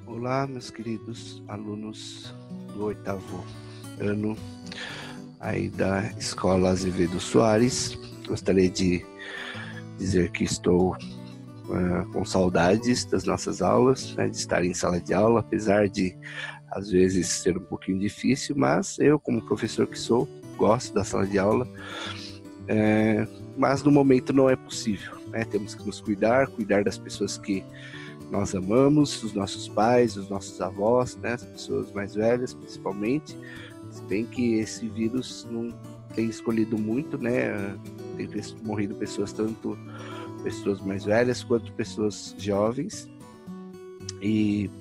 Olá, meus queridos alunos do 8º ano aí da Escola Azevedo Soares. Gostaria de dizer que estou com saudades das nossas aulas, né, de estar em sala de aula, apesar de às vezes ser um pouquinho difícil, mas eu, como professor que sou, gosto da sala de aula, mas no momento não é possível, né? Temos que nos cuidar das pessoas que nós amamos, os nossos pais, os nossos avós, né, as pessoas mais velhas principalmente. Se bem que esse vírus não tem escolhido muito, né? Tem morrido pessoas, tanto pessoas mais velhas quanto pessoas jovens. E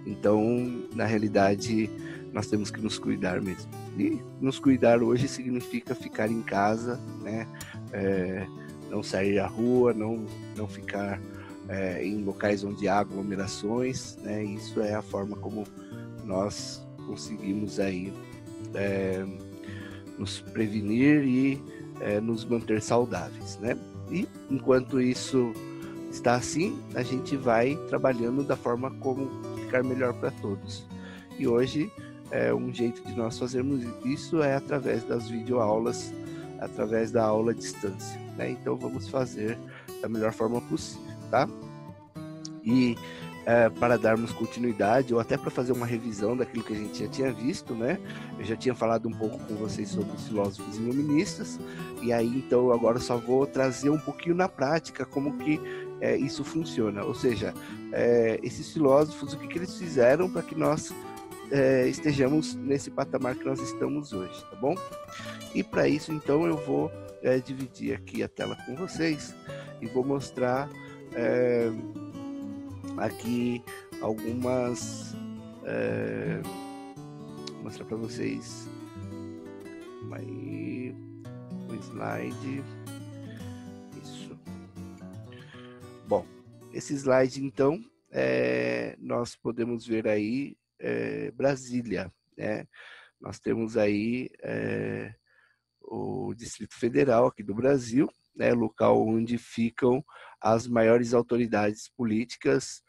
então, na realidade, nós temos que nos cuidar mesmo. E nos cuidar hoje significa ficar em casa, né? Não sair à rua, não ficar em locais onde há aglomerações, né? Isso é a forma como nós conseguimos aí nos prevenir e nos manter saudáveis, né? E enquanto isso está assim, a gente vai trabalhando da forma como ficar melhor para todos. E hoje, um jeito de nós fazermos isso é através das videoaulas, através da aula à distância, né? Então vamos fazer da melhor forma possível, tá? E para darmos continuidade, ou até para fazer uma revisão daquilo que a gente já tinha visto, né? Eu já tinha falado um pouco com vocês sobre os filósofos iluministas, e aí então agora só vou trazer um pouquinho na prática como que isso funciona. Ou seja, esses filósofos, o que eles fizeram para que nós estejamos nesse patamar que nós estamos hoje, tá bom? E para isso, então, eu vou dividir aqui a tela com vocês e vou mostrar aqui algumas vou mostrar para vocês aí o slide. Isso. Bom, esse slide então nós podemos ver aí Brasília, né? Nós temos aí o Distrito Federal aqui do Brasil, né, local onde ficam as maiores autoridades políticas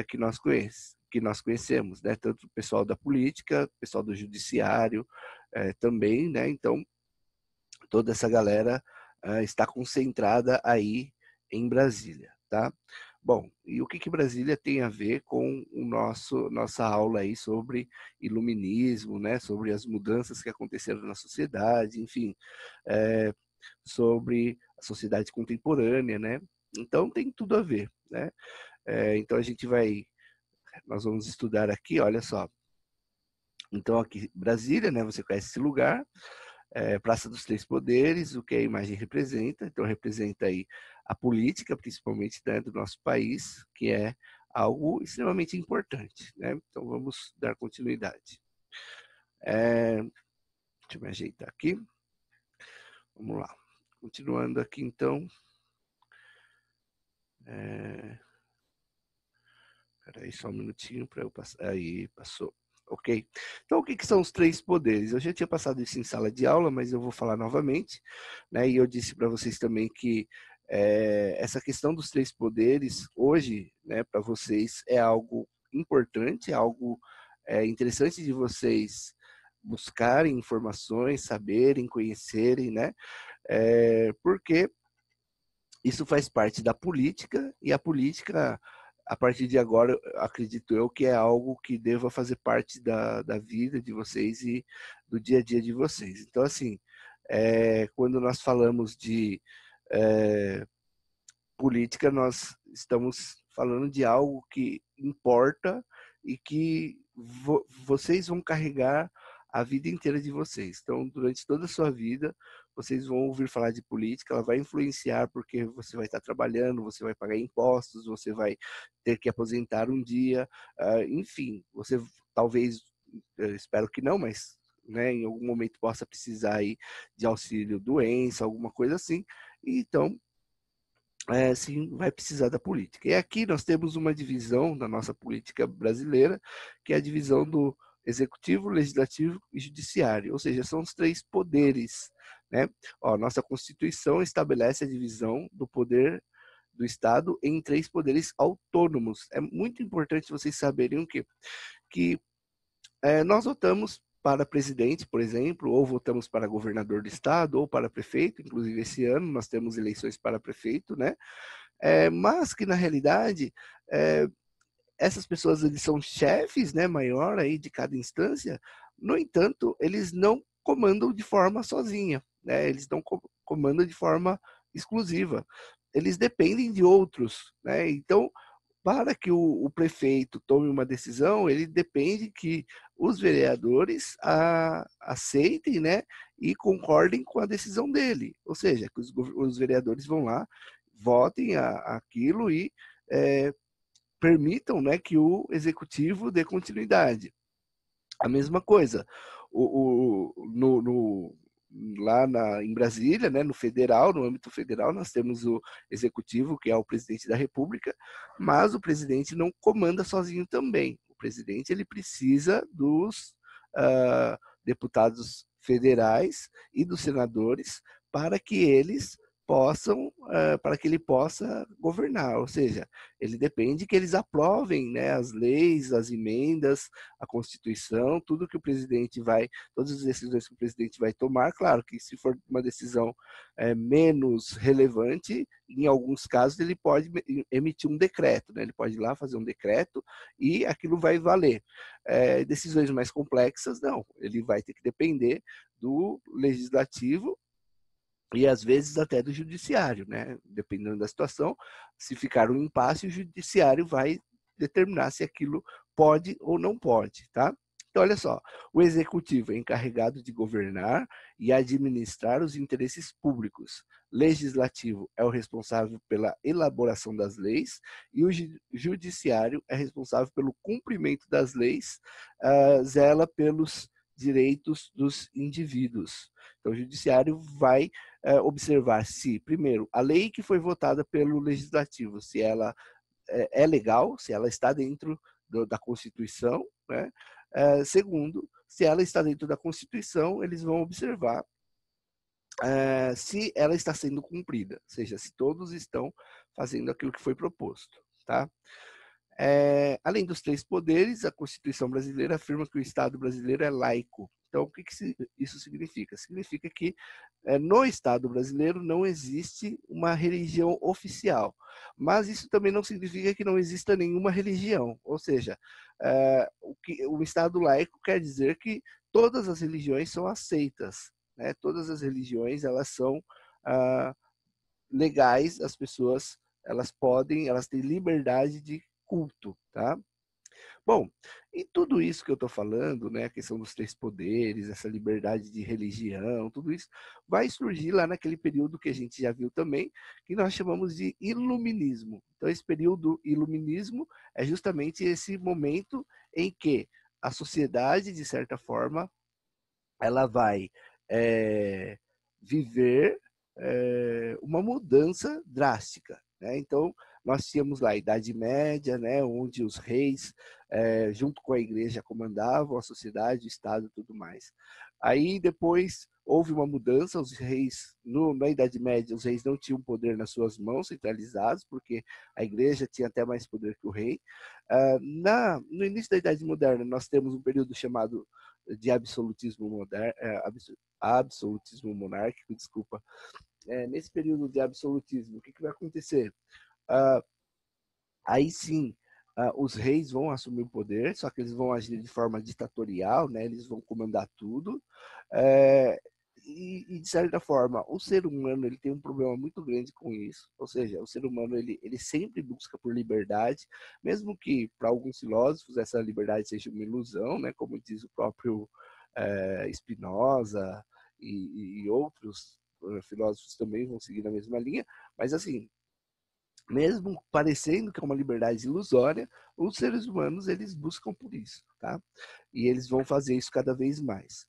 que nós conhecemos, né, tanto o pessoal da política, o pessoal do judiciário também, né, então toda essa galera está concentrada aí em Brasília, tá? Bom, e o que Brasília tem a ver com nossa aula aí sobre iluminismo, né? Sobre as mudanças que aconteceram na sociedade, enfim, sobre a sociedade contemporânea, né? Então tem tudo a ver, né? Então nós vamos estudar aqui, olha só. Então aqui Brasília, né? Você conhece esse lugar? Praça dos Três Poderes, o que a imagem representa. Então, representa aí a política, principalmente dentro do nosso país, que é algo extremamente importante, né? Então, vamos dar continuidade. Deixa eu me ajeitar aqui. Vamos lá. Continuando aqui, então. Espera aí só um minutinho para eu passar. Aí, passou. Ok? Então, o que são os três poderes? Eu já tinha passado isso em sala de aula, mas eu vou falar novamente, né? E eu disse para vocês também que essa questão dos três poderes, hoje, né, para vocês é algo importante, é algo interessante de vocês buscarem informações, saberem, conhecerem, né? Porque isso faz parte da política, e a política, a partir de agora, acredito eu, que é algo que deva fazer parte da vida de vocês e do dia a dia de vocês. Então, assim, quando nós falamos de política, nós estamos falando de algo que importa e que vocês vão carregar a vida inteira de vocês. Então, durante toda a sua vida, vocês vão ouvir falar de política, ela vai influenciar porque você vai estar trabalhando, você vai pagar impostos, você vai ter que aposentar um dia, enfim, você talvez, eu espero que não, mas né, em algum momento possa precisar aí de auxílio doença, alguma coisa assim. Então, sim, vai precisar da política. E aqui nós temos uma divisão da nossa política brasileira, que é a divisão do executivo, legislativo e judiciário, ou seja, são os três poderes, né? Nossa Constituição estabelece a divisão do poder do Estado em 3 poderes autônomos. É muito importante vocês saberem o quê? Que nós votamos para presidente, por exemplo, ou votamos para governador do estado, ou para prefeito, inclusive esse ano nós temos eleições para prefeito, né? Mas que na realidade essas pessoas eles são chefes, né, maior aí de cada instância. No entanto, eles não comandam de forma sozinha, né? Eles não comandam de forma exclusiva. Eles dependem de outros, né? Então, para que o prefeito tome uma decisão, ele depende que os vereadores aceitem, né, e concordem com a decisão dele. Ou seja, que os vereadores vão lá, votem aquilo e permitam, né, que o executivo dê continuidade. A mesma coisa, lá em Brasília, né, no federal, no âmbito federal, nós temos o executivo, que é o presidente da República, mas o presidente não comanda sozinho também. O presidente ele precisa dos deputados federais e dos senadores para que eles para que ele possa governar, ou seja, ele depende que eles aprovem, né, as leis, as emendas, a Constituição, tudo que o presidente todas as decisões que o presidente vai tomar, claro que se for uma decisão menos relevante, em alguns casos ele pode emitir um decreto, né? Ele pode ir lá fazer um decreto e aquilo vai valer. Decisões mais complexas, não, ele vai ter que depender do legislativo e às vezes até do judiciário, né? Dependendo da situação, se ficar um impasse, o judiciário vai determinar se aquilo pode ou não pode, tá? Então, olha só, o executivo é encarregado de governar e administrar os interesses públicos. Legislativo é o responsável pela elaboração das leis e o judiciário é responsável pelo cumprimento das leis, zela pelos direitos dos indivíduos. Então, o judiciário vai observar se, primeiro, a lei que foi votada pelo legislativo, se ela é legal, se ela está dentro da Constituição, né? Segundo, se ela está dentro da Constituição, eles vão observar se ela está sendo cumprida, ou seja, se todos estão fazendo aquilo que foi proposto, tá? Além dos 3 poderes, a Constituição brasileira afirma que o Estado brasileiro é laico. Então, o que isso significa? Significa que no Estado brasileiro não existe uma religião oficial, mas isso também não significa que não exista nenhuma religião. Ou seja, o Estado laico quer dizer que todas as religiões são aceitas, né? Todas as religiões elas são legais, as pessoas elas têm liberdade de culto, tá? Bom, e tudo isso que eu estou falando, né, a questão dos 3 poderes, essa liberdade de religião, tudo isso vai surgir lá naquele período que a gente já viu também, que nós chamamos de iluminismo. Então, esse período iluminismo é justamente esse momento em que a sociedade, de certa forma, ela vai viver uma mudança drástica, né? Então, nós tínhamos lá a Idade Média, né, onde os reis, junto com a igreja, comandavam a sociedade, o Estado e tudo mais. Aí, depois, houve uma mudança, os reis, na Idade Média, os reis não tinham poder nas suas mãos, centralizados, porque a igreja tinha até mais poder que o rei. No início da Idade Moderna, nós temos um período chamado de absolutismo moderno, absolutismo monárquico, desculpa. Nesse período de absolutismo, o que vai acontecer? Aí sim, os reis vão assumir o poder, só que eles vão agir de forma ditatorial, né? Eles vão comandar tudo. E, de certa forma, o ser humano ele tem um problema muito grande com isso. Ou seja, o ser humano ele sempre busca por liberdade, mesmo que para alguns filósofos essa liberdade seja uma ilusão, né? Como diz o próprio Spinoza e outros filósofos também vão seguir na mesma linha. Mas assim, mesmo parecendo que é uma liberdade ilusória, os seres humanos eles buscam por isso, tá? E eles vão fazer isso cada vez mais.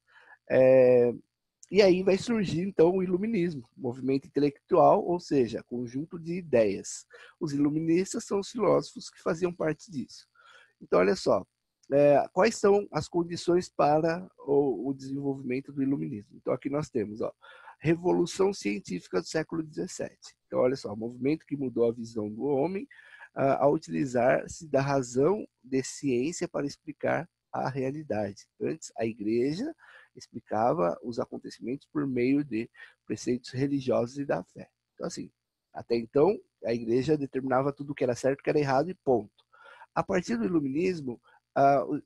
E aí vai surgir, então, o iluminismo, movimento intelectual, ou seja, conjunto de ideias. Os iluministas são os filósofos que faziam parte disso. Então, olha só, quais são as condições para o desenvolvimento do iluminismo? Então, aqui nós temos, ó, Revolução Científica do século XVII. Então, olha só, o movimento que mudou a visão do homem a utilizar-se da razão de ciência para explicar a realidade. Antes, a igreja explicava os acontecimentos por meio de preceitos religiosos e da fé. Então, assim, até então, a igreja determinava tudo que era certo, que era errado e ponto. A partir do iluminismo,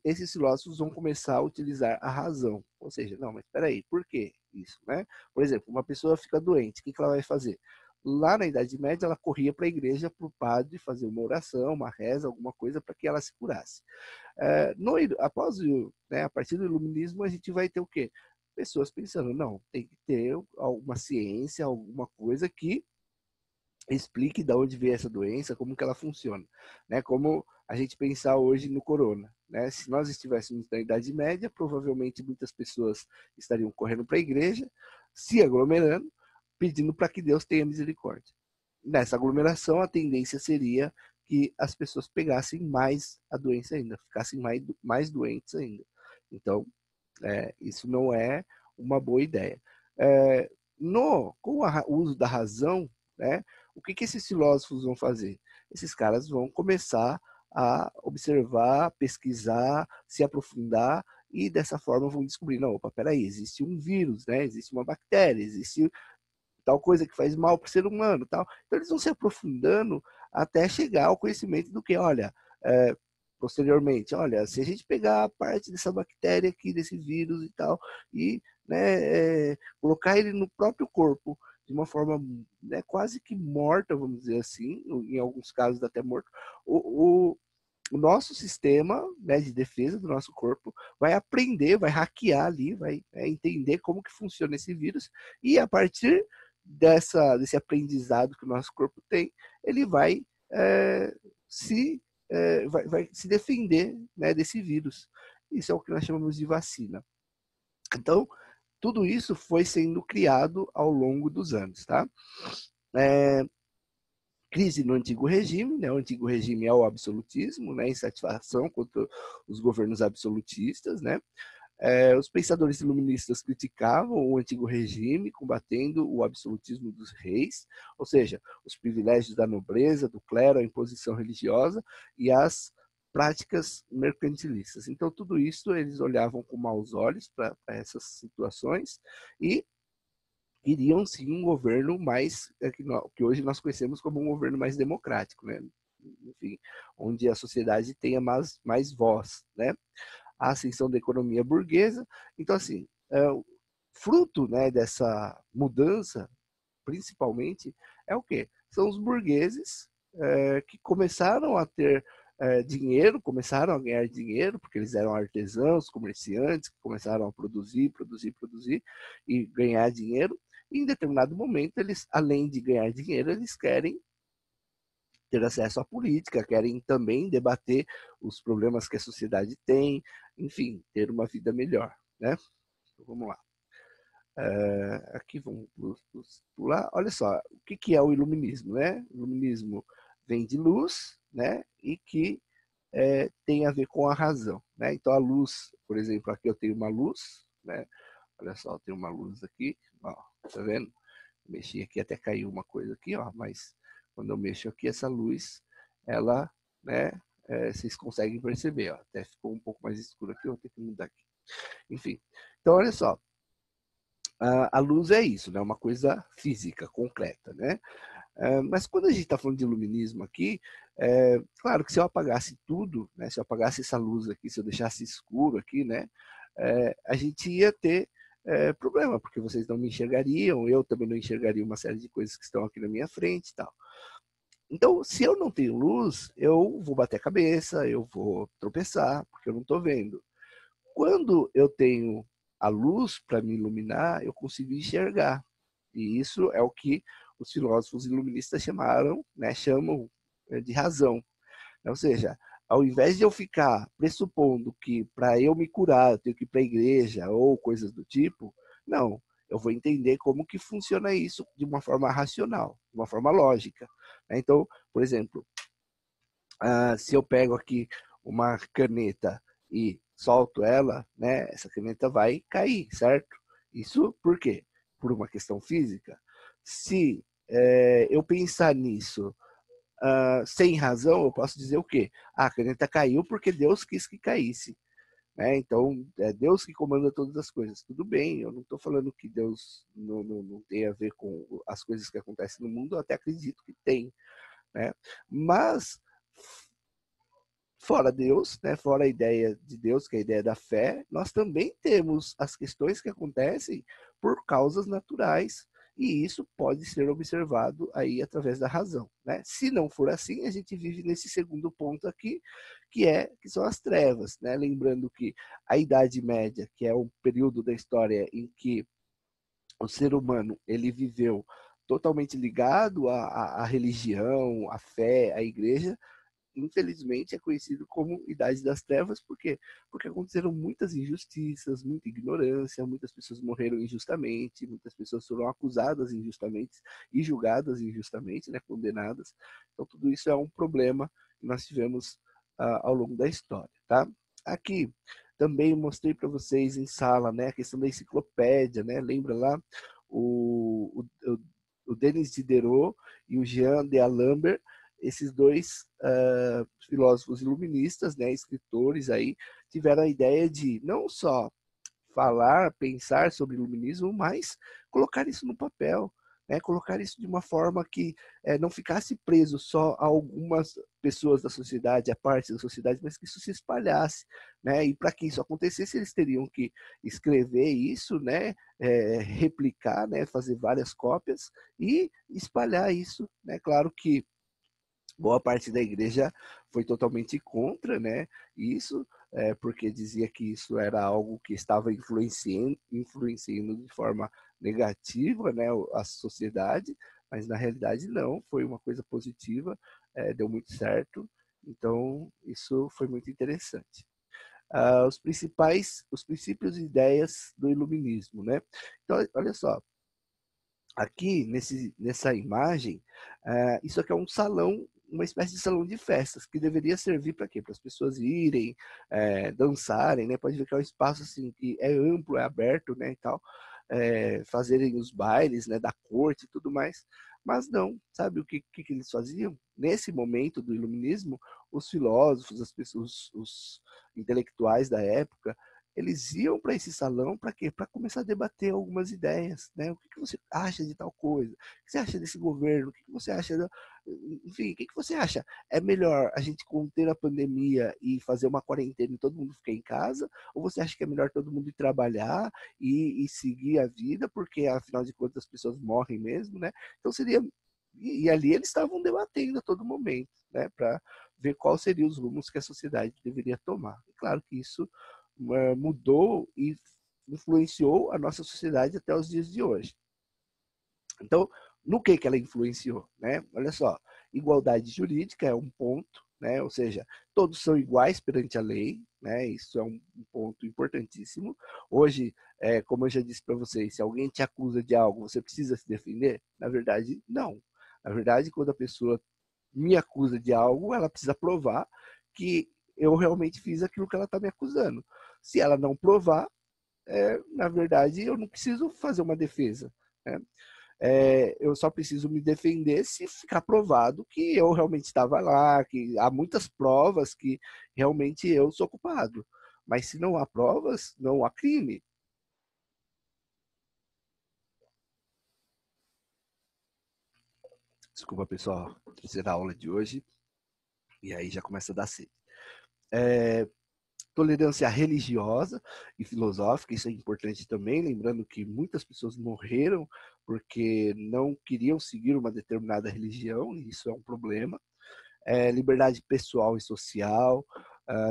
esses filósofos vão começar a utilizar a razão. Ou seja, não, mas espera aí, por que isso, né? Por exemplo, uma pessoa fica doente, o que ela vai fazer? Lá na Idade Média, ela corria para a igreja, para o padre, fazer uma oração, uma reza, alguma coisa para que ela se curasse. A partir do iluminismo, a gente vai ter o quê? Pessoas pensando, não, tem que ter alguma ciência, alguma coisa que explique de onde veio essa doença, como que ela funciona, né? Como a gente pensar hoje no corona, né? Se nós estivéssemos na Idade Média, provavelmente muitas pessoas estariam correndo para a igreja, se aglomerando, pedindo para que Deus tenha misericórdia. Nessa aglomeração, a tendência seria que as pessoas pegassem mais a doença ainda, ficassem mais doentes ainda. Então, isso não é uma boa ideia. Com o uso da razão, né, o que esses filósofos vão fazer? Esses caras vão começar a observar, pesquisar, se aprofundar e dessa forma vão descobrir, não, opa, peraí, existe um vírus, né? Existe uma bactéria, existe tal coisa que faz mal para o ser humano, tal. Então eles vão se aprofundando até chegar ao conhecimento do que, olha, posteriormente, olha, se a gente pegar a parte dessa bactéria aqui, desse vírus e tal, e né, colocar ele no próprio corpo de uma forma né, quase que morta, vamos dizer assim, em alguns casos até morto, o, o nosso sistema né, de defesa do nosso corpo vai aprender, vai hackear ali, vai entender como que funciona esse vírus e a partir desse aprendizado que o nosso corpo tem, ele vai vai se defender né, desse vírus. Isso é o que nós chamamos de vacina. Então, tudo isso foi sendo criado ao longo dos anos, tá? Crise no antigo regime, né? O antigo regime é o absolutismo, né? Insatisfação contra os governos absolutistas, né? Os pensadores iluministas criticavam o antigo regime, combatendo o absolutismo dos reis, ou seja, os privilégios da nobreza, do clero, a imposição religiosa e as práticas mercantilistas. Então, tudo isso eles olhavam com maus olhos para essas situações e queriam sim um governo mais que hoje nós conhecemos como um governo mais democrático, né? Enfim, onde a sociedade tenha mais voz, né? A ascensão da economia burguesa. Então, assim, fruto né, dessa mudança, principalmente, é o quê? São os burgueses que começaram a ter dinheiro, começaram a ganhar dinheiro, porque eles eram artesãos, comerciantes, que começaram a produzir e ganhar dinheiro. E em determinado momento, eles, além de ganhar dinheiro, eles querem ter acesso à política, querem também debater os problemas que a sociedade tem, enfim, ter uma vida melhor, né? Então, vamos lá. Aqui vamos pular. Olha só, o que é o iluminismo, né? O iluminismo vem de luz, né? E que tem a ver com a razão, né? Então a luz, por exemplo, aqui eu tenho uma luz, né? Olha só, eu tenho uma luz aqui, ó, tá vendo? Mexi aqui até caiu uma coisa aqui, ó, mas quando eu mexo aqui essa luz, ela, né, vocês conseguem perceber, ó, até ficou um pouco mais escuro aqui, eu vou ter que mudar aqui. Enfim, então olha só, a luz é isso, né, uma coisa física, concreta, né? Mas quando a gente está falando de iluminismo aqui, claro que se eu apagasse tudo, né, se eu apagasse essa luz aqui, se eu deixasse escuro aqui, né, a gente ia ter problema, porque vocês não me enxergariam, eu também não enxergaria uma série de coisas que estão aqui na minha frente e tal. Então, se eu não tenho luz, eu vou bater a cabeça, eu vou tropeçar, porque eu não estou vendo. Quando eu tenho a luz para me iluminar, eu consigo enxergar. E isso é o que os filósofos iluministas chamam de razão. Ou seja, ao invés de eu ficar pressupondo que para eu me curar eu tenho que ir para a igreja ou coisas do tipo, não, eu vou entender como que funciona isso de uma forma racional, de uma forma lógica. Então, por exemplo, se eu pego aqui uma caneta e solto ela, né, essa caneta vai cair, certo? Isso por quê? Por uma questão física. Se eu pensar nisso sem razão, eu posso dizer o quê? A caneta caiu porque Deus quis que caísse. Né? Então, é Deus que comanda todas as coisas. Tudo bem, eu não estou falando que Deus não tem a ver com as coisas que acontecem no mundo, eu até acredito que tem. Né? Mas, fora Deus, né? Fora a ideia de Deus, que é a ideia da fé, nós também temos as questões que acontecem por causas naturais, e isso pode ser observado aí através da razão. Né? Se não for assim, a gente vive nesse segundo ponto aqui, que são as trevas. Né? Lembrando que a Idade Média, que é um período da história em que o ser humano ele viveu totalmente ligado à religião, à fé, à igreja, infelizmente é conhecido como Idade das Trevas, por quê? Porque aconteceram muitas injustiças, muita ignorância, muitas pessoas morreram injustamente, muitas pessoas foram acusadas injustamente e julgadas injustamente, né, condenadas. Então tudo isso é um problema que nós tivemos ao longo da história, tá? Aqui também mostrei para vocês em sala, né, a questão da enciclopédia, né? Lembra lá o Denis Diderot e o Jean de Alembert, esses dois filósofos iluministas, né, escritores aí, tiveram a ideia de não só falar, pensar sobre iluminismo, mas colocar isso no papel, né, colocar isso de uma forma que não ficasse preso só a algumas pessoas da sociedade, a parte da sociedade, mas que isso se espalhasse. Né, e para que isso acontecesse, eles teriam que escrever isso, né, replicar, né, fazer várias cópias e espalhar isso. Né. Claro que boa parte da igreja foi totalmente contra, né? Isso, porque dizia que isso era algo que estava influenciando de forma negativa, né, a sociedade, mas na realidade não, foi uma coisa positiva, deu muito certo, então isso foi muito interessante. Os princípios e ideias do iluminismo, né? Então, olha só, aqui nessa imagem, isso aqui é um salão, uma espécie de salão de festas, que deveria servir para quê? Para as pessoas irem, dançarem, né? Pode ver que é um espaço assim, que é amplo, é aberto, né, e tal, fazerem os bailes, né, da corte e tudo mais. Mas não, sabe o que eles faziam? Nesse momento do iluminismo, os filósofos, as pessoas, os intelectuais da época, eles iam para esse salão para quê? Para começar a debater algumas ideias, né? O que você acha de tal coisa? O que você acha desse governo? O que você acha, enfim, o que você acha? É melhor a gente conter a pandemia e fazer uma quarentena e todo mundo ficar em casa? Ou você acha que é melhor todo mundo ir trabalhar e seguir a vida, porque afinal de contas as pessoas morrem mesmo, né? Então seria e ali eles estavam debatendo a todo momento, né, para ver quais seriam os rumos que a sociedade deveria tomar. E claro que isso mudou e influenciou a nossa sociedade até os dias de hoje. Então, no que ela influenciou? Né? Olha só, igualdade jurídica é um ponto, né? Ou seja, todos são iguais perante a lei, né? Isso é um ponto importantíssimo. Hoje, como eu já disse para vocês, se alguém te acusa de algo, você precisa se defender? Na verdade, não. Na verdade, quando a pessoa me acusa de algo, ela precisa provar que eu realmente fiz aquilo que ela está me acusando. Se ela não provar, na verdade, eu não preciso fazer uma defesa. Né? Eu só preciso me defender se ficar provado que eu realmente estava lá, que há muitas provas que realmente eu sou culpado. Mas se não há provas, não há crime. Desculpa, pessoal, terceira aula de hoje, e aí já começa a dar sede. Tolerância religiosa e filosófica, isso é importante também, lembrando que muitas pessoas morreram porque não queriam seguir uma determinada religião, e isso é um problema. Liberdade pessoal e social,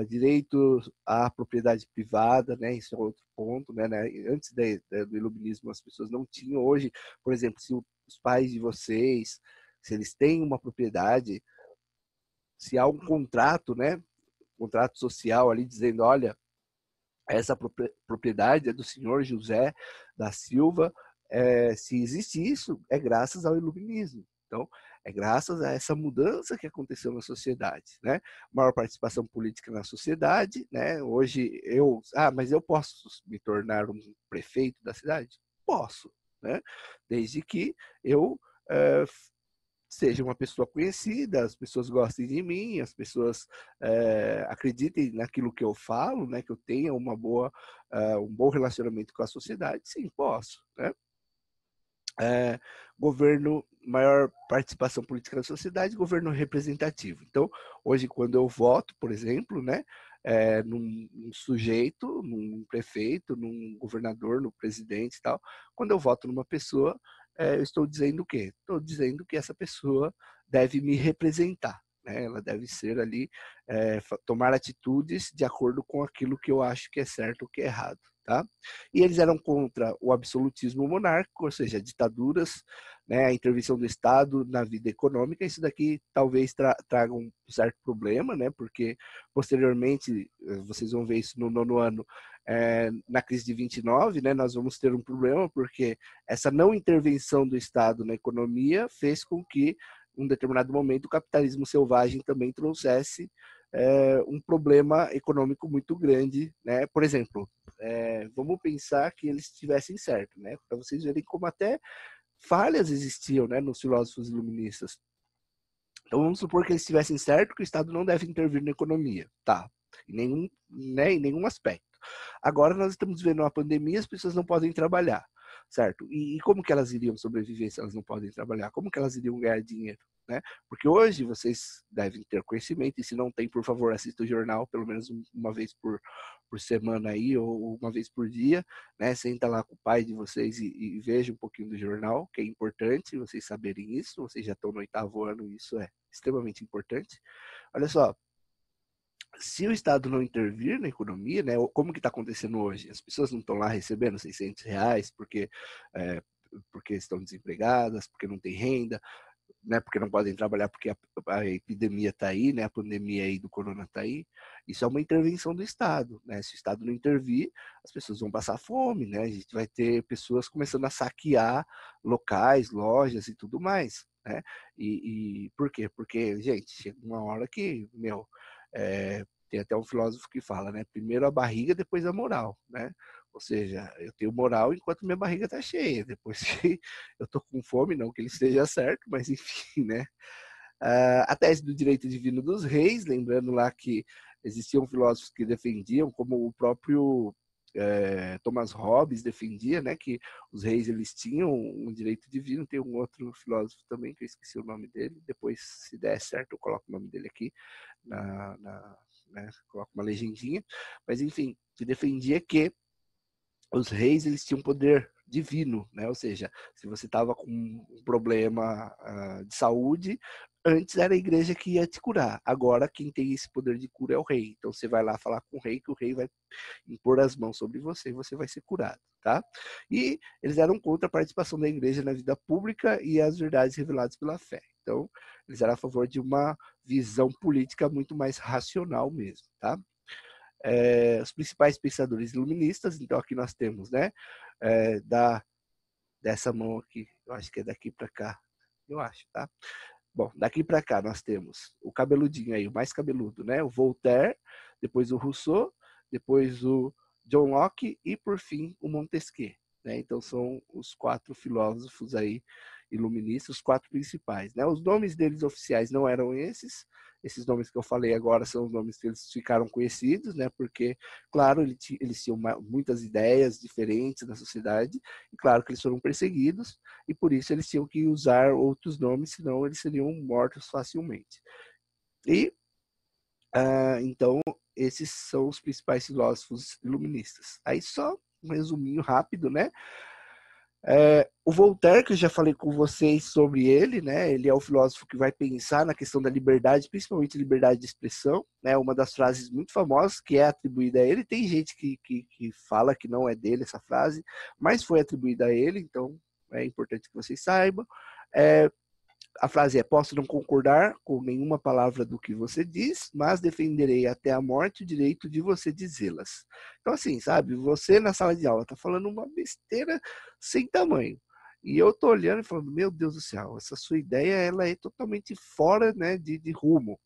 direito à propriedade privada, né? Isso é outro ponto, né? Antes do iluminismo as pessoas não tinham. Hoje, por exemplo, se os pais de vocês, se eles têm uma propriedade, se há um contrato, né? Contrato social ali dizendo, olha, essa propriedade é do senhor José da Silva. Se existe isso, é graças ao iluminismo. Então, é graças a essa mudança que aconteceu na sociedade, né? Maior participação política na sociedade, né? Hoje mas eu posso me tornar um prefeito da cidade? Posso, né? Desde que eu seja uma pessoa conhecida, as pessoas gostem de mim, as pessoas acreditem naquilo que eu falo, né, que eu tenha um bom relacionamento com a sociedade, sim, posso, né? Governo, maior participação política da sociedade, governo representativo. Então, hoje, quando eu voto, por exemplo, né, num sujeito, num prefeito, num governador, no presidente e tal, quando eu voto numa pessoa, eu estou dizendo o quê? Estou dizendo que essa pessoa deve me representar. Né? Ela deve ser ali, tomar atitudes de acordo com aquilo que eu acho que é certo ou que é errado. Tá? E eles eram contra o absolutismo monárquico, ou seja, ditaduras, né, a intervenção do Estado na vida econômica. Isso daqui talvez traga um certo problema, né, porque posteriormente, vocês vão ver isso no 9º ano, na crise de 29, né, nós vamos ter um problema, porque essa não intervenção do Estado na economia fez com que, em um determinado momento, o capitalismo selvagem também trouxesse um problema econômico muito grande, né? Por exemplo, vamos pensar que eles estivessem certo, né? Para vocês verem como até falhas existiam, né, nos filósofos iluministas. Então vamos supor que eles estivessem certo que o Estado não deve intervir na economia, tá? Em nenhum aspecto. Agora nós estamos vivendo uma pandemia, as pessoas não podem trabalhar, certo? E como que elas iriam sobreviver se elas não podem trabalhar? Como que elas iriam ganhar dinheiro? Né? Porque hoje vocês devem ter conhecimento, e se não tem, por favor, assista o jornal pelo menos uma vez por semana aí, ou uma vez por dia, né? Senta lá com o pai de vocês e veja um pouquinho do jornal, que é importante vocês saberem isso, vocês já estão no 8º ano e isso é extremamente importante. Olha só, se o Estado não intervir na economia, né, como que está acontecendo hoje? As pessoas não estão lá recebendo R$ 600 porque estão desempregadas, porque não tem renda, né, porque não podem trabalhar porque a epidemia está aí, né, a pandemia aí do corona está aí. Isso é uma intervenção do Estado, né? Se o Estado não intervir, as pessoas vão passar fome, né? A gente vai ter pessoas começando a saquear locais, lojas e tudo mais, né? E por quê? Porque, gente, chega uma hora que, tem até um filósofo que fala, né? Primeiro a barriga, depois a moral, né? Ou seja, eu tenho moral enquanto minha barriga está cheia. Depois que eu tô com fome, não que ele esteja certo, mas enfim, né? A tese do direito divino dos reis, lembrando lá que existiam filósofos que defendiam, como o próprio Thomas Hobbes defendia, né, que os reis eles tinham um direito divino. Tem um outro filósofo também que eu esqueci o nome dele, depois se der certo eu coloco o nome dele aqui né, coloco uma legendinha, mas enfim, que defendia que os reis eles tinham poder divino, né? Ou seja, se você estava com um problema de saúde, antes era a igreja que ia te curar. Agora quem tem esse poder de cura é o rei. Então você vai lá falar com o rei, que o rei vai impor as mãos sobre você e você vai ser curado, tá? E eles eram contra a participação da igreja na vida pública e as verdades reveladas pela fé. Então, eles eram a favor de uma visão política muito mais racional mesmo, tá? Os principais pensadores iluministas. Então aqui nós temos, né, dessa mão aqui, eu acho que é daqui para cá, eu acho, tá? Bom, daqui para cá nós temos o cabeludinho aí, o mais cabeludo, né, o Voltaire, depois o Rousseau, depois o John Locke e por fim o Montesquieu, né? Então são os 4 filósofos aí iluministas, os 4 principais, né? Os nomes deles oficiais não eram esses nomes que eu falei agora são os nomes que eles ficaram conhecidos, né? Porque, claro, eles tinham muitas ideias diferentes na sociedade, e claro que eles foram perseguidos, e por isso eles tinham que usar outros nomes, senão eles seriam mortos facilmente. E, então, esses são os principais filósofos iluministas. Aí só um resuminho rápido, né? O Voltaire, que eu já falei com vocês sobre ele, né? Ele é o filósofo que vai pensar na questão da liberdade, principalmente liberdade de expressão, né? Uma das frases muito famosas que é atribuída a ele. Tem gente que fala que não é dele essa frase, mas foi atribuída a ele, então é importante que vocês saibam. A frase é: posso não concordar com nenhuma palavra do que você diz, mas defenderei até a morte o direito de você dizê-las. Então, assim, sabe, você na sala de aula tá falando uma besteira sem tamanho. E eu tô olhando e falando, meu Deus do céu, essa sua ideia ela é totalmente fora, né, de rumo.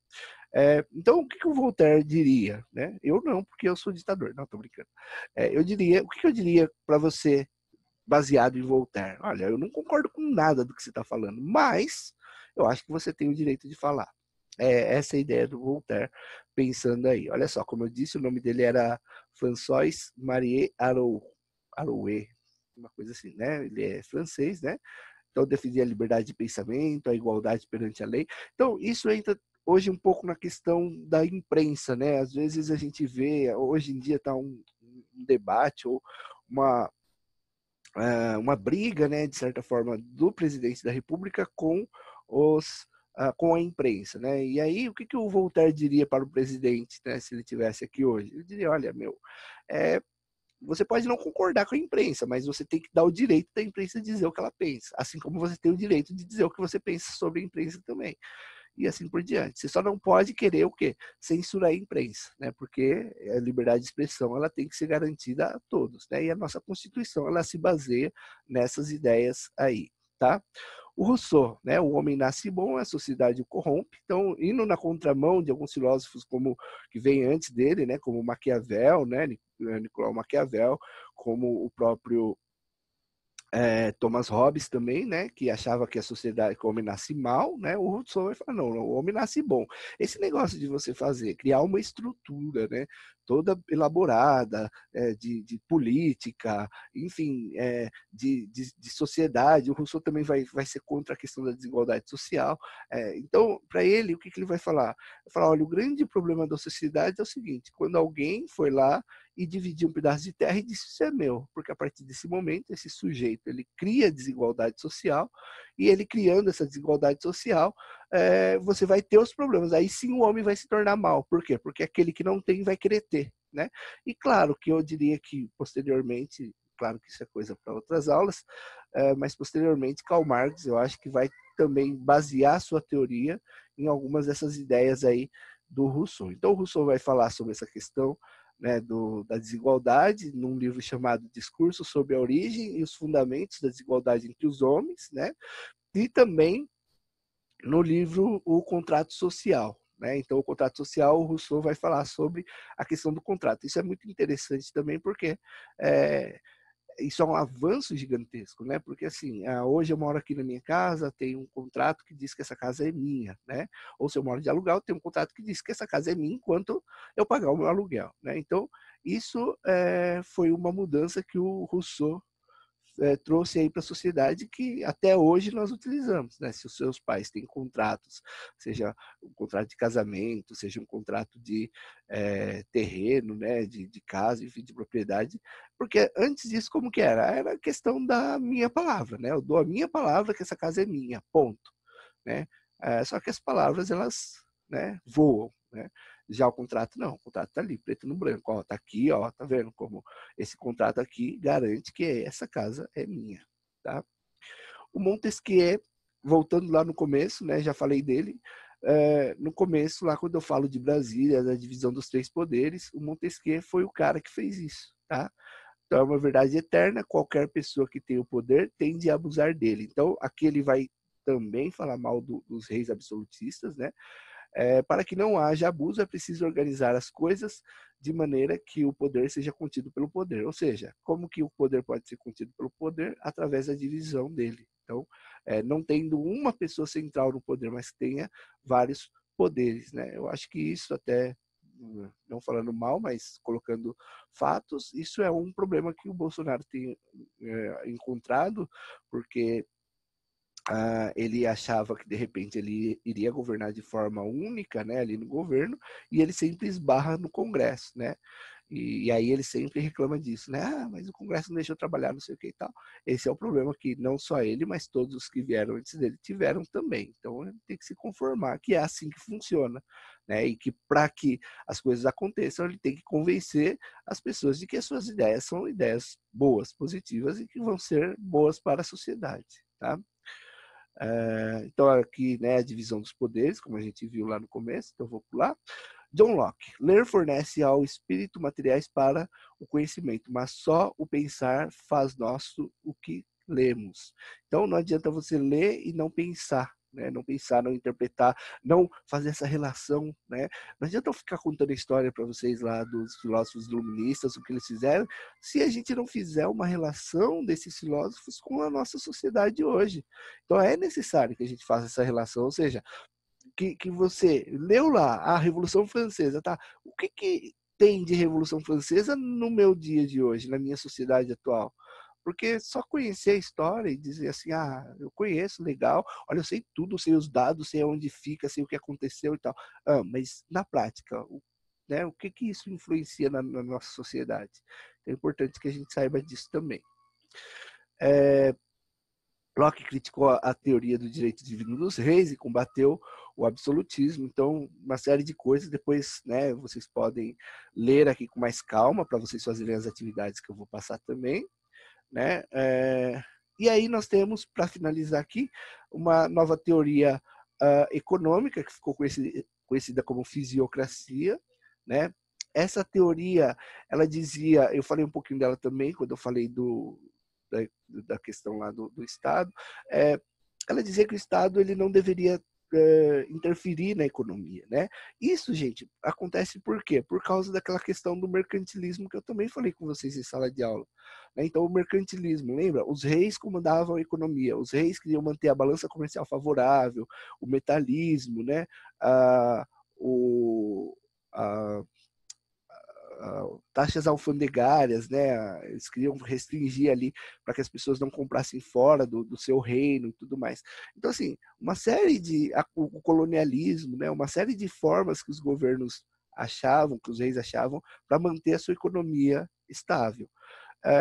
Então, o que o Voltaire diria? Né? Eu não, porque eu sou ditador. Não, tô brincando. O que eu diria para você baseado em Voltaire. Olha, eu não concordo com nada do que você está falando, mas eu acho que você tem o direito de falar. É essa é a ideia do Voltaire, pensando aí. Olha só, como eu disse, o nome dele era François Marie Arouet, uma coisa assim, né? Ele é francês, né? Então defendia a liberdade de pensamento, a igualdade perante a lei. Então isso entra hoje um pouco na questão da imprensa, né? Às vezes a gente vê, hoje em dia está um debate ou uma uma briga, né, de certa forma, do presidente da República com com a imprensa, né? E aí, o que o Voltaire diria para o presidente, né, se ele tivesse aqui hoje? Ele diria: olha, meu, é, você pode não concordar com a imprensa, mas você tem que dar o direito da imprensa dizer o que ela pensa, assim como você tem o direito de dizer o que você pensa sobre a imprensa também, e assim por diante. Você só não pode querer o quê? Censurar a imprensa, né? Porque a liberdade de expressão ela tem que ser garantida a todos, né? E a nossa Constituição ela se baseia nessas ideias aí, tá? O Rousseau, né? O homem nasce bom, a sociedade o corrompe. Então, indo na contramão de alguns filósofos como que vem antes dele, né? Como Maquiavel, né? Nicolau Maquiavel, como o próprio Thomas Hobbes também, né, que achava que a sociedade, que o homem nasce mal, né, o Rousseau vai falar, não, o homem nasce bom. Esse negócio de você criar uma estrutura, né, toda elaborada, de política, enfim, de sociedade, o Rousseau também vai ser contra a questão da desigualdade social. Então, para ele, o que ele vai falar? Vai falar, olha, o grande problema da sociedade é o seguinte, quando alguém foi lá e dividir um pedaço de terra e disse, isso é meu, porque a partir desse momento, esse sujeito, ele cria desigualdade social, e ele criando essa desigualdade social, você vai ter os problemas. Aí sim o homem vai se tornar mal. Por quê? Porque aquele que não tem vai querer ter, né? E claro que eu diria que posteriormente, claro que isso é coisa para outras aulas, mas posteriormente Karl Marx, eu acho que vai também basear sua teoria em algumas dessas ideias aí do Rousseau. Então o Rousseau vai falar sobre essa questão, né, da desigualdade, num livro chamado Discurso sobre a Origem e os Fundamentos da Desigualdade entre os Homens, né, e também no livro O Contrato Social. Né? Então, o contrato social, o Rousseau vai falar sobre a questão do contrato. Isso é muito interessante também, porque isso é um avanço gigantesco, né? Porque assim, hoje eu moro aqui na minha casa, tem um contrato que diz que essa casa é minha, né? Ou se eu moro de aluguel, tem um contrato que diz que essa casa é minha enquanto eu pagar o meu aluguel, né? Então, isso foi uma mudança que o Rousseau trouxe aí para a sociedade que até hoje nós utilizamos, né? Se os seus pais têm contratos, seja um contrato de casamento, seja um contrato de terreno, né? De casa, enfim, de propriedade, porque antes disso como que era? Era questão da minha palavra, né? Eu dou a minha palavra que essa casa é minha, ponto, né? Só que as palavras elas, né, voam, né? Já o contrato não, o contrato tá ali, preto no branco, ó, tá aqui, ó, tá vendo como esse contrato aqui garante que essa casa é minha, tá? O Montesquieu, voltando lá no começo, né, já falei dele, no começo, lá quando eu falo de Brasília, da divisão dos três poderes, o Montesquieu foi o cara que fez isso, tá? Então é uma verdade eterna, qualquer pessoa que tem o poder tende a abusar dele. Então aqui ele vai também falar mal dos reis absolutistas, né? Para que não haja abuso, é preciso organizar as coisas de maneira que o poder seja contido pelo poder. Ou seja, como que o poder pode ser contido pelo poder? Através da divisão dele. Então, não tendo uma pessoa central no poder, mas tenha vários poderes. Né? Eu acho que isso até, não falando mal, mas colocando fatos, isso é um problema que o Bolsonaro tem encontrado, porque ele achava que de repente ele iria governar de forma única, né, ali no governo, e ele sempre esbarra no Congresso, né? E aí ele sempre reclama disso, né? Ah, mas o Congresso não deixou trabalhar, não sei o que e tal. Esse é o problema que não só ele, mas todos os que vieram antes dele tiveram também. Então ele tem que se conformar que é assim que funciona, né? E que para que as coisas aconteçam, ele tem que convencer as pessoas de que as suas ideias são ideias boas, positivas e que vão ser boas para a sociedade, tá? Então, aqui, né, a divisão dos poderes, como a gente viu lá no começo, então eu vou pular. John Locke. Ler fornece ao espírito materiais para o conhecimento, mas só o pensar faz nosso o que lemos. Então, não adianta você ler e não pensar, né? Não pensar, não interpretar, não fazer essa relação, né? Não adianta eu ficar contando a história para vocês lá dos filósofos iluministas, o que eles fizeram, se a gente não fizer uma relação desses filósofos com a nossa sociedade hoje. Então é necessário que a gente faça essa relação, ou seja, que você leu lá a Revolução Francesa, tá? O que tem de Revolução Francesa no meu dia de hoje, na minha sociedade atual? Porque só conhecer a história e dizer assim, ah, eu conheço, legal, olha, eu sei tudo, sei os dados, sei onde fica, sei o que aconteceu e tal. Ah, mas na prática, né, o que isso influencia na nossa sociedade? É importante que a gente saiba disso também. Locke criticou a teoria do direito divino dos reis e combateu o absolutismo. Então, uma série de coisas. Depois, né, vocês podem ler aqui com mais calma para vocês fazerem as atividades que eu vou passar também, né? E aí nós temos, para finalizar aqui, uma nova teoria econômica que ficou conhecida como fisiocracia, né? Essa teoria, ela dizia, eu falei um pouquinho dela também quando eu falei da questão lá do Estado, ela dizia que o Estado ele não deveria interferir na economia, né? Isso, gente, acontece por quê? Por causa daquela questão do mercantilismo que eu também falei com vocês em sala de aula. Né? Então, o mercantilismo, lembra? Os reis comandavam a economia, os reis queriam manter a balança comercial favorável, o metalismo, né? Ah, o, a, taxas alfandegárias, né? Eles queriam restringir ali para que as pessoas não comprassem fora do seu reino e tudo mais. Então, assim, uma série de o colonialismo, né? Uma série de formas que os governos achavam, que os reis achavam, para manter a sua economia estável.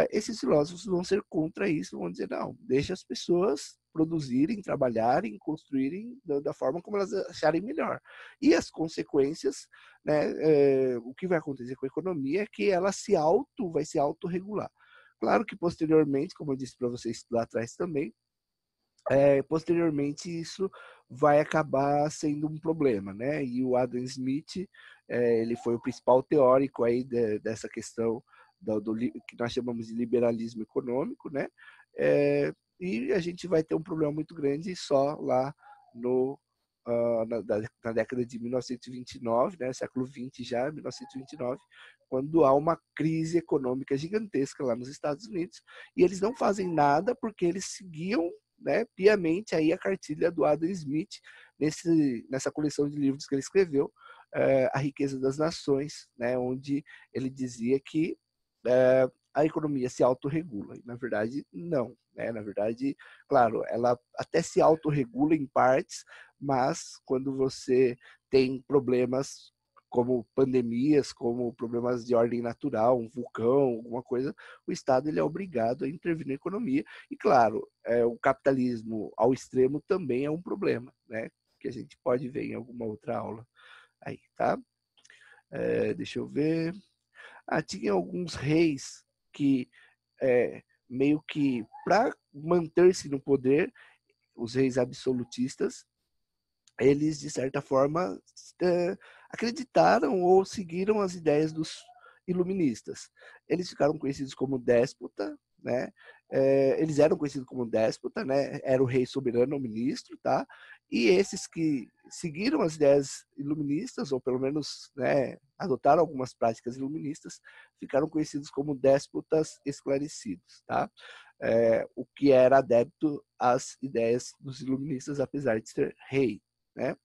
Esses filósofos vão ser contra isso, vão dizer, não, deixa as pessoas produzirem, trabalharem, construírem da forma como elas acharem melhor. E as consequências, né, o que vai acontecer com a economia é que ela vai se autorregular. Claro que posteriormente, como eu disse para vocês lá atrás também, posteriormente isso vai acabar sendo um problema, né? E o Adam Smith, ele foi o principal teórico aí dessa questão que nós chamamos de liberalismo econômico, né? E a gente vai ter um problema muito grande só lá no na década de 1929, né, século XX já, 1929, quando há uma crise econômica gigantesca lá nos Estados Unidos, e eles não fazem nada porque eles seguiam, né, piamente aí a cartilha do Adam Smith nessa coleção de livros que ele escreveu, A Riqueza das Nações, né, onde ele dizia que a economia se autorregula. Na verdade, não. Né? Na verdade, claro, ela até se autorregula em partes, mas quando você tem problemas como pandemias, como problemas de ordem natural, um vulcão, alguma coisa, o Estado ele é obrigado a intervir na economia. E, claro, o capitalismo ao extremo também é um problema, né? Que a gente pode ver em alguma outra aula aí, tá? Deixa eu ver. Tinha alguns reis que, meio que, para manter-se no poder, os reis absolutistas, eles, de certa forma, acreditaram ou seguiram as ideias dos iluministas. Eles ficaram conhecidos como déspota, né? Eles eram conhecidos como déspota, né? Era o rei soberano, o ministro, tá? E esses que seguiram as ideias iluministas, ou pelo menos, né, adotaram algumas práticas iluministas, ficaram conhecidos como déspotas esclarecidos, tá? O que era adepto às ideias dos iluministas, apesar de ser rei, né?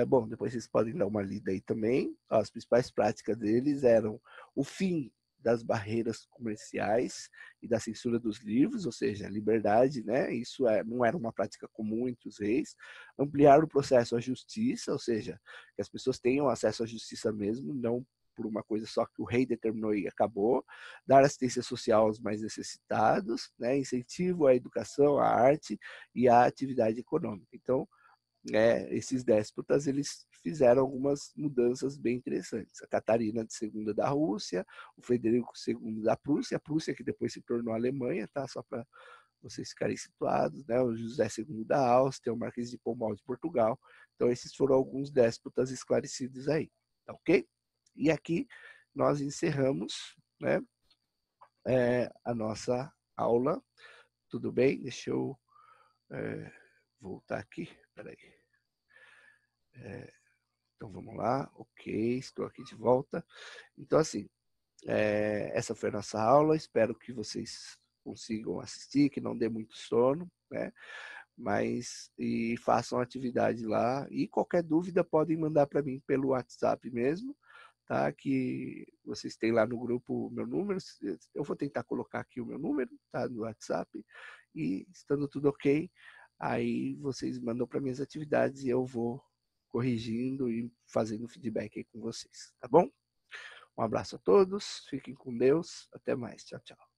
Bom, depois vocês podem dar uma lida aí também. As principais práticas deles eram o fim das barreiras comerciais e da censura dos livros, ou seja, a liberdade, né? Isso não era uma prática comum entre os reis. Ampliar o processo à justiça, ou seja, que as pessoas tenham acesso à justiça mesmo, não por uma coisa só que o rei determinou e acabou. Dar assistência social aos mais necessitados, né? Incentivo à educação, à arte e à atividade econômica. Então, esses déspotas eles fizeram algumas mudanças bem interessantes. A Catarina II da Rússia, o Frederico II da Prússia, a Prússia que depois se tornou a Alemanha, tá? Só para vocês ficarem situados, né? O José II da Áustria, o Marquês de Pombal de Portugal. Então esses foram alguns déspotas esclarecidos aí, tá ok? E aqui nós encerramos, né, a nossa aula. Tudo bem? Deixa eu voltar aqui, peraí. Então vamos lá, ok, estou aqui de volta. Então assim, essa foi a nossa aula, espero que vocês consigam assistir, que não dê muito sono, né? Mas e façam atividade lá, e qualquer dúvida podem mandar para mim pelo WhatsApp mesmo, tá? Que vocês têm lá no grupo o meu número, eu vou tentar colocar aqui o meu número, tá? No WhatsApp, e estando tudo ok, aí vocês mandam para minhas atividades e eu vou corrigindo e fazendo feedback aí com vocês, tá bom? Um abraço a todos, fiquem com Deus, até mais, tchau, tchau.